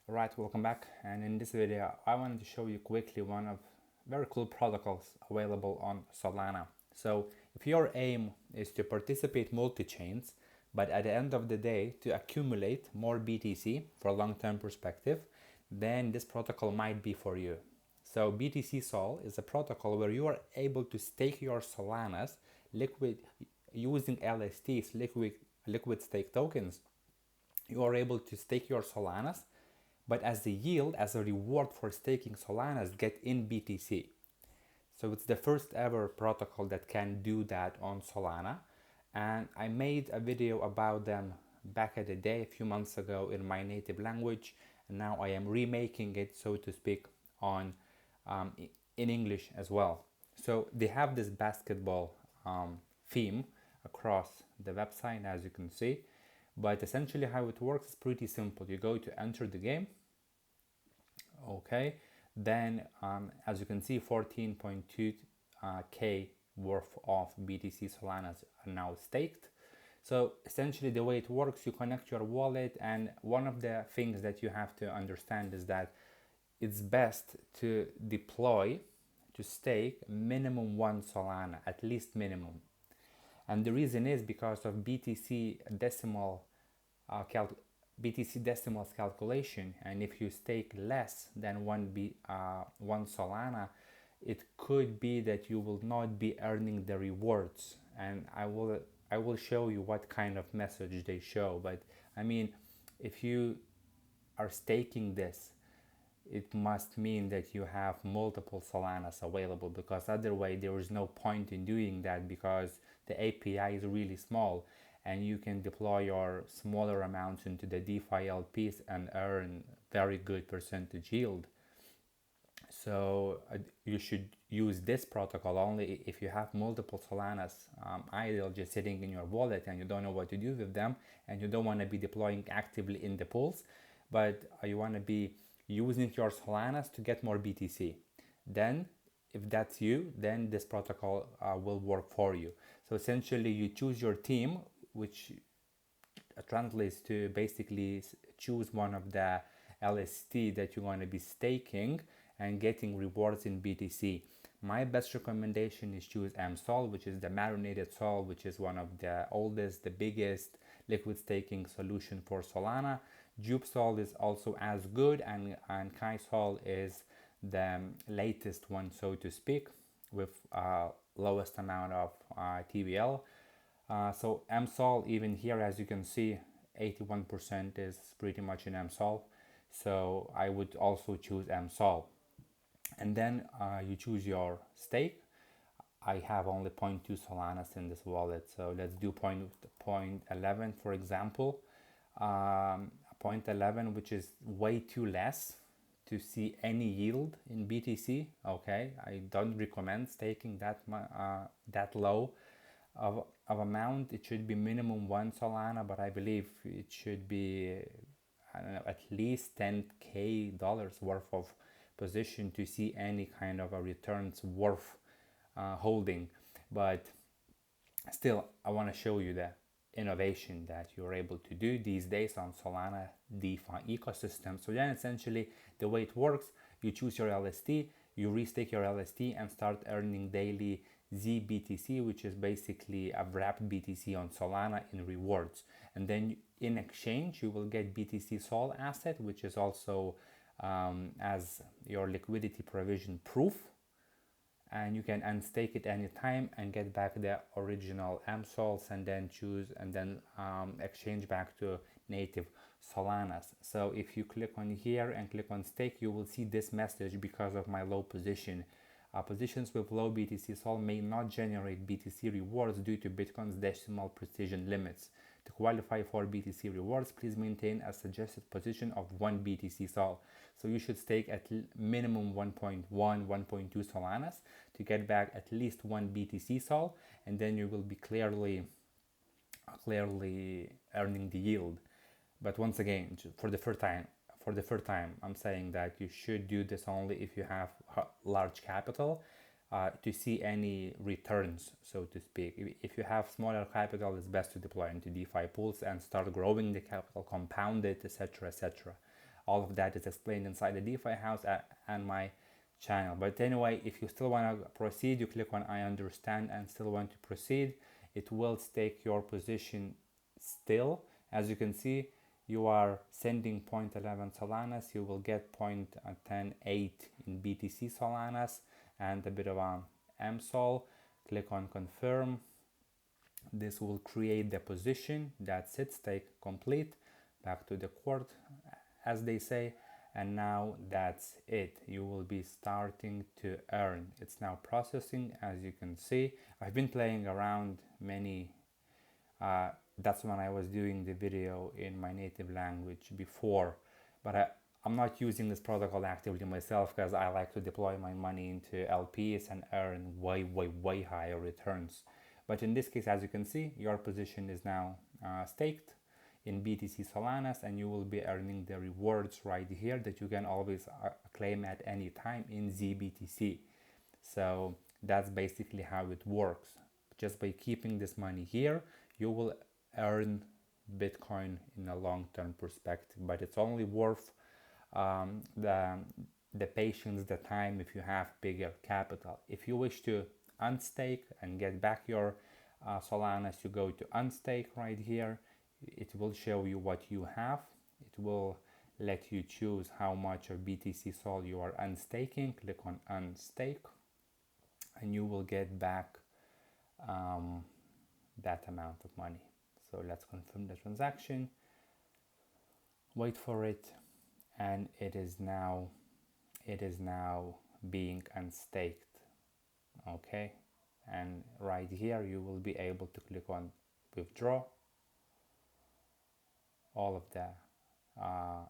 Alright, welcome back, and in this video I wanted to show you quickly one of very cool protocols available on Solana. So if your aim is to participate multi-chains, but at the end of the day to accumulate more BTC for a long-term perspective, then this protocol might be for you. So BTC Sol is a protocol where you are able to stake your Solanas liquid using LSTs, liquid stake tokens. You are able to stake your Solanas, but as the yield, as a reward for staking Solanas, get in BTC. So it's the first ever protocol that can do that on Solana. And I made a video about them back at the day, a few months ago, in my native language. And now I am remaking it, so to speak, on in English as well. So they have this basketball theme across the website, as you can see. But essentially how it works is pretty simple. You go to enter the game. Okay, then as you can see, 14.2k worth of BTC Solanas are now staked. So essentially the way it works, you connect your wallet, and one of the things that you have to understand is that it's best to deploy, to stake minimum 1 Solana, at least minimum. And the reason is because of BTC decimals calculation, and if you stake less than one Solana, it could be that you will not be earning the rewards. And I will show you what kind of message they show. But I mean, if you are staking this, it must mean that you have multiple Solanas available, because otherwise there is no point in doing that, because the API is really small and you can deploy your smaller amounts into the DeFi LPs and earn very good percentage yield. So you should use this protocol only if you have multiple Solanas idle just sitting in your wallet and you don't know what to do with them, and you don't want to be deploying actively in the pools, but you want to be using your Solanas to get more BTC. Then if that's you, then this protocol will work for you. So essentially you choose your team, which translates to basically choose one of the LST that you want to be staking and getting rewards in BTC. My best recommendation is choose MSOL, which is the marinated sol, which is one of the oldest, the biggest liquid staking solution for Solana. JupeSol is also as good, and KaiSol is the latest one, so to speak, with lowest amount of TVL. So MSOL, even here, as you can see, 81% is pretty much in MSOL. So I would also choose MSOL. And then you choose your stake. I have only 0.2 Solanas in this wallet, so let's do 0.11 for example. 0.11, which is way too less to see any yield in BTC. Okay, I don't recommend staking that low of amount. It should be minimum 1 Solana, but I believe it should be, I don't know, at least $10K worth of position to see any kind of a returns worth holding. But still, I want to show you the innovation that you're able to do these days on Solana DeFi ecosystem. So then essentially the way it works, you choose your LST, you restake your LST and start earning daily ZBTC, which is basically a wrapped BTC on Solana in rewards. And then in exchange, you will get BTC Sol asset, which is also as your liquidity provision proof. And you can unstake it anytime and get back the original MSOLs, and then choose and then exchange back to native Solanas. So if you click on here and click on stake, you will see this message: because of my low position. Positions with low BTC Sol may not generate BTC rewards due to Bitcoin's decimal precision limits. To qualify for BTC rewards, please maintain a suggested position of 1 BTC Sol. So you should stake at minimum 1.1, 1.2 Solanas to get back at least 1 BTC Sol, and then you will be clearly earning the yield. But once again, for the first time, I'm saying that you should do this only if you have large capital to see any returns, so to speak. If you have smaller capital, it's best to deploy into DeFi pools and start growing the capital, compound it, etc., etc. All of that is explained inside the DeFi House and my channel. But anyway, if you still want to proceed, you click on I understand and still want to proceed. It will stake your position still. As you can see, you are sending 0.11 Solanas, you will get 0.108 in BTC Solanas and a bit of MSOL. Click on confirm. This will create the position. That's it, stake complete. Back to the court, as they say. And now that's it. You will be starting to earn. It's now processing, as you can see. I've been playing around many. That's when I was doing the video in my native language before, but I'm not using this protocol actively myself because I like to deploy my money into LPs and earn way higher returns. But in this case, as you can see, your position is now staked in BTC Solanas, and you will be earning the rewards right here that you can always claim at any time in ZBTC. So that's basically how it works. Just by keeping this money here, you will earn Bitcoin in a long-term perspective, but it's only worth the patience, the time, if you have bigger capital. If you wish to unstake and get back your Solanas, you go to unstake right here. It will show you what you have. It will let you choose how much of BTC Sol you are unstaking. Click on unstake and you will get back that amount of money. So let's confirm the transaction, wait for it, and it is now being unstaked. Okay, and right here you will be able to click on withdraw. All of the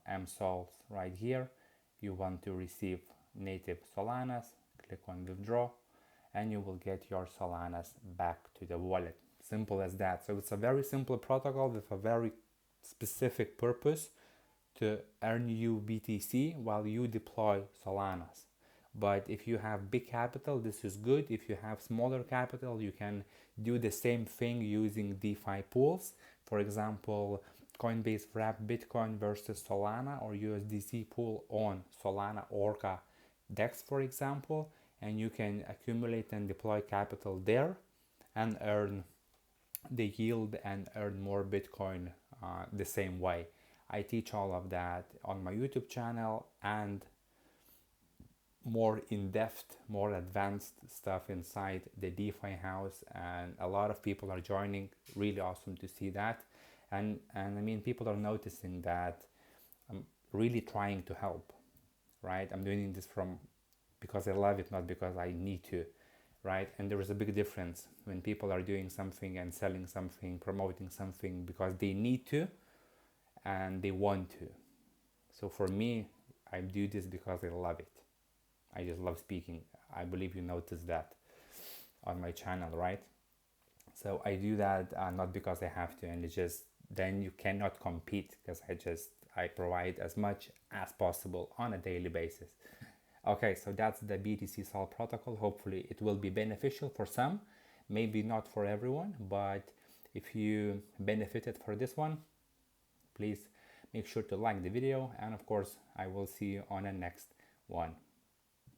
MSOLs right here. You want to receive native Solanas, click on withdraw, and you will get your Solanas back to the wallet. Simple as that. So it's a very simple protocol with a very specific purpose to earn you BTC while you deploy Solanas. But if you have big capital, this is good. If you have smaller capital, you can do the same thing using DeFi pools. For example, Coinbase Wrap Bitcoin versus Solana or USDC pool on Solana Orca DEX, for example, and you can accumulate and deploy capital there and earn the yield and earn more Bitcoin the same way. I teach all of that on my YouTube channel and more in-depth, more advanced stuff inside the DeFi House, and a lot of people are joining. Really awesome to see that. And I mean, people are noticing that I'm really trying to help, right? I'm doing this because I love it, not because I need to, right? And there is a big difference when people are doing something and selling something, promoting something because they need to and they want to. So for me, I do this because I love it. I just love speaking. I believe you noticed that on my channel, right? So I do that not because I have to, and it's just then you cannot compete because I provide as much as possible on a daily basis. Okay, so that's the BTC Sol protocol. Hopefully it will be beneficial for some, maybe not for everyone, but if you benefited for this one, please make sure to like the video, and of course I will see you on the next one.